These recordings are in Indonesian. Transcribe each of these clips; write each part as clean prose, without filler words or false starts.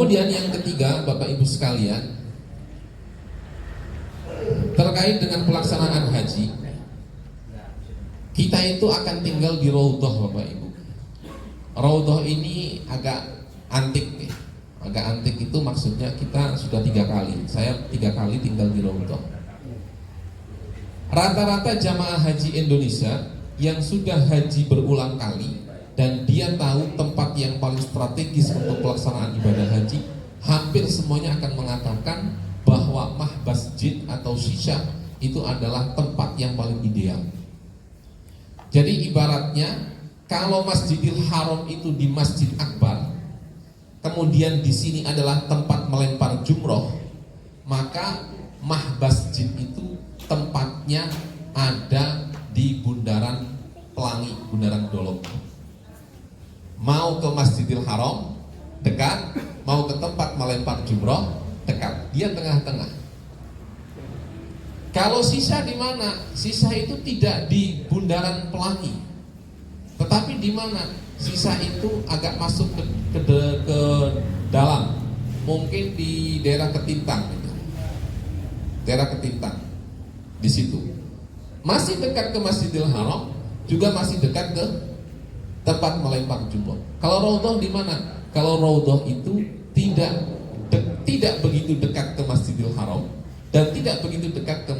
Kemudian yang ketiga, Bapak Ibu sekalian, terkait dengan pelaksanaan haji, kita itu akan tinggal di Raudhah, Bapak Ibu. Raudhah ini agak antik nih. Agak antik itu maksudnya kita sudah 3 kali. Saya 3 kali tinggal di Raudhah. Rata-rata jamaah haji Indonesia yang sudah haji berulang kali dan dia tahu tempat yang paling strategis untuk pelaksanaan ibadah haji, hampir semuanya akan mengatakan bahwa Masjid atau Shisha itu adalah tempat yang paling ideal. Jadi ibaratnya kalau Masjidil Haram itu di Masjid Akbar, kemudian di sini adalah tempat melempar jumroh, maka Masjid itu tempatnya ada di Bundaran Pelangi, Bundaran Dolok. Mau ke Masjidil Haram dekat, mau ke tempat melempar jumroh dekat, dia tengah-tengah. Kalau Shisha di mana? Shisha itu tidak di Bundaran Pelangi, tetapi di mana? Shisha itu agak masuk ke dalam, mungkin di daerah Ketintang, gitu. Daerah Ketintang, di situ. Masih dekat ke Masjidil Haram, juga masih dekat ke tempat melempar jumroh. Kalau Raudhah di mana? Kalau Raudhah itu tidak begitu dekat ke Masjidil Haram dan tidak begitu dekat ke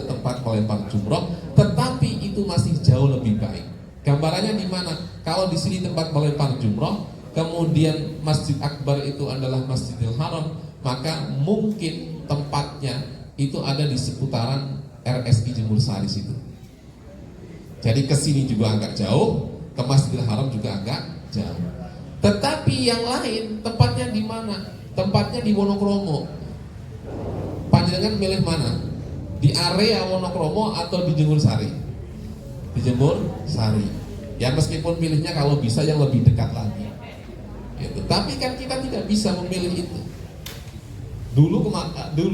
tempat melempar jumroh, tetapi itu masih jauh lebih baik. Gambarannya di mana? Kalau di sini tempat melempar jumroh, kemudian Masjid Akbar itu adalah Masjidil Haram, maka mungkin tempatnya itu ada di seputaran RSI Jemur Sari situ. Jadi ke sini juga agak jauh, ke Masjidil Haram juga agak jauh. Tetapi yang lain tempatnya di mana? Tempatnya di Wonokromo. Panjenengan milih mana? Di area Wonokromo atau di Jemur Sari? Di Jemur Sari. Ya meskipun milihnya kalau bisa yang lebih dekat lagi. Gitu. Tapi kan kita tidak bisa memilih itu. Dulu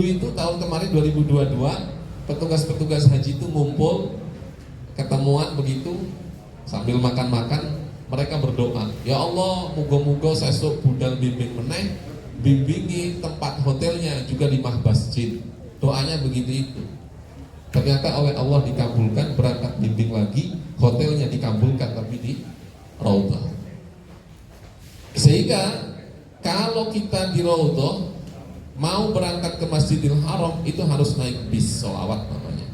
itu tahun kemarin 2022, petugas-petugas haji itu ngumpul, ketemuan begitu, sambil makan-makan mereka berdoa, ya Allah, muga-muga sesuk budal bimbing meneh, bimbingi tempat hotelnya juga di Masjid. Doanya begitu itu. Ternyata oleh Allah dikabulkan, berangkat bimbing lagi, hotelnya dikabulkan tapi di Raudhah. Sehingga kalau kita di Raudhah mau berangkat ke Masjidil Haram itu harus naik bis sholawat namanya.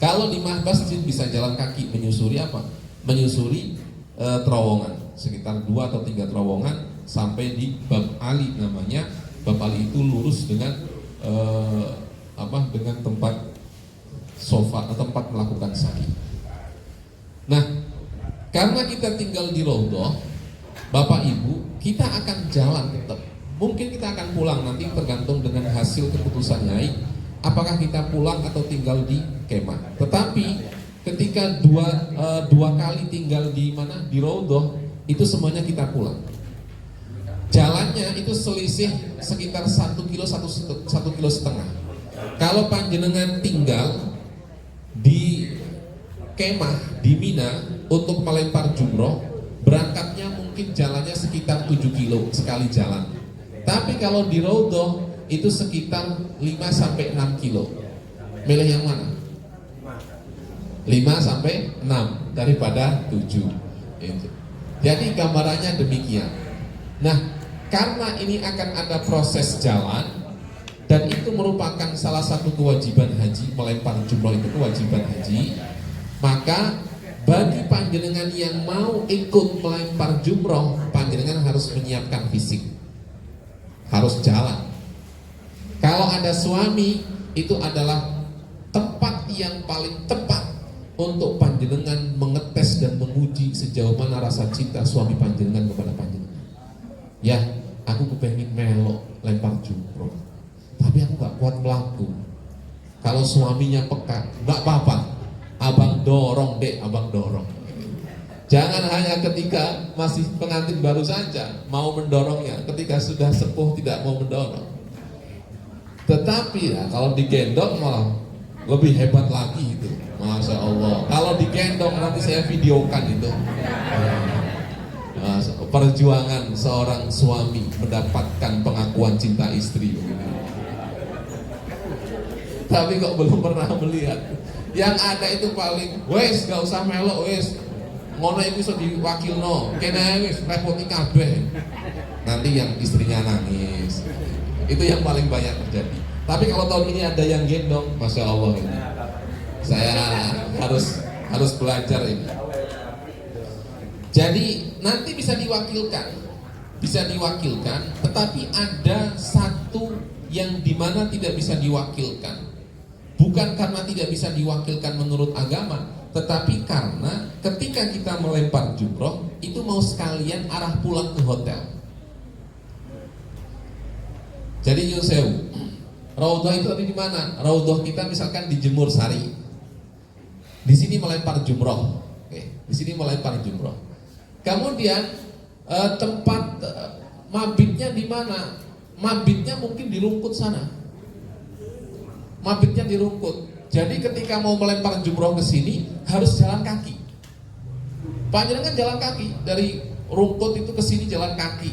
Kalau di Masjid bisa jalan kaki, menyusuri apa? Menyusuri terowongan, sekitar 2 atau 3 terowongan sampai di Bab Ali namanya. Bab Ali itu lurus dengan dengan tempat sofa atau tempat melakukan sa'i. Nah, karena kita tinggal di Raudhah, Bapak Ibu, kita akan jalan tetap. Mungkin kita akan pulang nanti tergantung dengan hasil keputusan Nyai, apakah kita pulang atau tinggal di kemah. Tetapi ketika dua kali tinggal di mana? Di Raudhah, itu semuanya kita pulang. Jalannya itu selisih sekitar 1 kilo, 1,5 kilo. Kalau panjenengan tinggal di kemah di Mina untuk melempar jumroh, berangkatnya mungkin jalannya sekitar 7 kilo sekali jalan. Tapi kalau di Raudhah itu sekitar 5-6 kilo. Milih yang mana? 5-6 daripada 7. Itu. Jadi gambarannya demikian. Nah, karena ini akan ada proses jalan dan itu merupakan salah satu kewajiban haji, melempar jumroh itu kewajiban haji, maka bagi panjenengan yang mau ikut melempar jumroh, panjenengan harus menyiapkan fisik, harus jalan. Kalau ada suami, itu adalah tempat yang paling tepat untuk panjenengan mengetes dan menguji sejauh mana rasa cinta suami panjenengan kepada panjenengan. Ya, aku kepengen melok lempar jumroh, tapi aku gak kuat melaku. Kalau suaminya peka, gak apa-apa, abang dorong dek, abang dorong. Jangan hanya ketika masih pengantin baru saja mau mendorongnya, ketika sudah sepuh tidak mau mendorong. Tetapi ya, kalau digendong malah lebih hebat lagi itu. Masya Allah. Kalau digendong nanti saya videokan itu. perjuangan seorang suami mendapatkan pengakuan cinta istri. Tapi kok belum pernah melihat. Yang ada itu paling, wes gak usah melok wes, ngono iku iso diwakilno, kene wis repoti kabeh. Nanti yang istrinya nangis. Itu yang paling banyak terjadi. Tapi kalau tahun ini ada yang gendong, masya Allah ini. Saya harus belajar ini. Jadi nanti bisa diwakilkan, tetapi ada satu yang dimana tidak bisa diwakilkan. Bukan karena tidak bisa diwakilkan menurut agama, tetapi karena ketika kita melempar jumroh itu mau sekalian arah pulang ke hotel. Jadi nyun sewu, raudhah itu ada di mana? Raudhah kita misalkan di Jemur Sari. Di sini melempar jumroh. Oke, di sini melempar jumroh. Kemudian tempat mabitnya di mana? Mabitnya mungkin di Rungkut sana. Mabitnya di Rungkut. Jadi ketika mau melempar jumroh ke sini harus jalan kaki. Panjenengan jalan kaki dari Rungkut itu ke sini jalan kaki.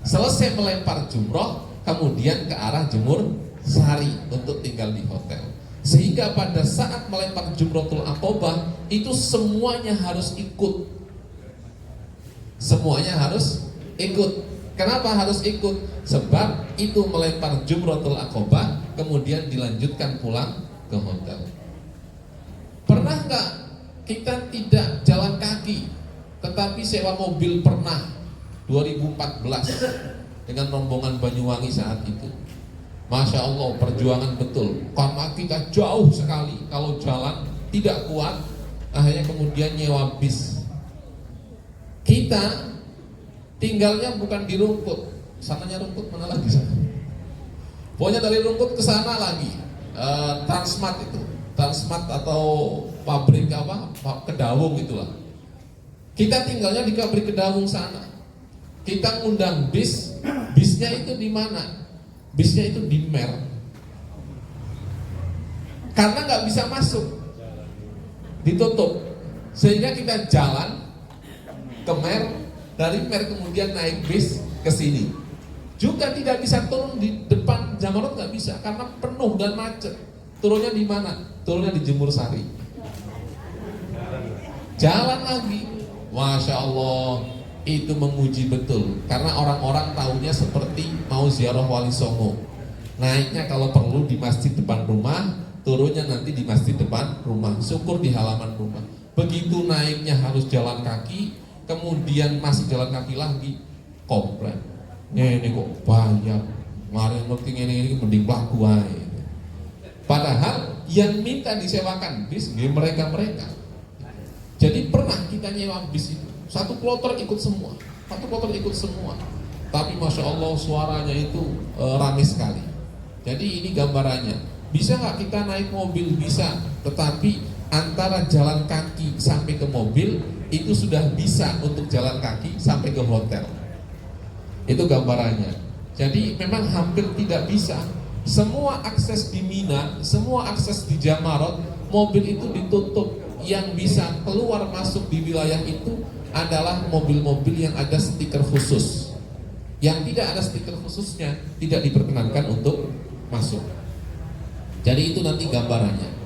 Selesai melempar jumroh, kemudian ke arah Jemur Sari untuk tinggal di hotel. Sehingga pada saat melempar Jumratul Aqobah itu semuanya harus ikut. Semuanya harus ikut. Kenapa harus ikut? Sebab itu melempar Jumratul Aqobah kemudian dilanjutkan pulang ke hotel. Pernah nggak kita tidak jalan kaki tetapi sewa mobil? Pernah. 2014 dengan rombongan Banyuwangi saat itu. Masya Allah, perjuangan betul. Karena kita jauh sekali, kalau jalan tidak kuat, akhirnya kemudian nyewa bis. Kita tinggalnya bukan di Rungkut, sananya Rungkut mana lagi sana? Pokoknya dari Rungkut ke sana lagi, Transmart itu, Transmart atau pabrik apa? Kedawung itulah. Kita tinggalnya di pabrik Kedawung sana. Kita ngundang bis, bisnya itu di mana? Bisnya itu di Mer. Karena nggak bisa masuk, ditutup, sehingga kita jalan ke Mer, dari Mer kemudian naik bis ke sini. Juga tidak bisa turun di depan Jamarot, nggak bisa karena penuh dan macet. Turunnya di mana? Turunnya di Jemur Sari. Jalan lagi, masya Allah. Itu menguji betul karena orang-orang tahunya seperti mau ziarah Wali Songo, naiknya kalau perlu di masjid depan rumah, turunnya nanti di masjid depan rumah, syukur di halaman rumah. Begitu naiknya harus jalan kaki, kemudian masih jalan kaki lagi, komplain ini kok banyak, mari ngerti ini mending pelaku aja. Padahal yang minta disewakan bis mereka. Jadi pernah kita nyewa bis itu, satu kloter ikut semua. Tapi masya Allah suaranya itu ramai sekali. Jadi ini gambarannya. Bisa nggak kita naik mobil? Bisa. Tetapi antara jalan kaki sampai ke mobil itu sudah bisa untuk jalan kaki sampai ke hotel. Itu gambarannya. Jadi memang hampir tidak bisa. Semua akses di Mina, semua akses di Jamarot, mobil itu ditutup. Yang bisa keluar masuk di wilayah itu adalah mobil-mobil yang ada stiker khusus. Yang tidak ada stiker khususnya tidak diperkenankan untuk masuk. Jadi itu nanti gambarannya.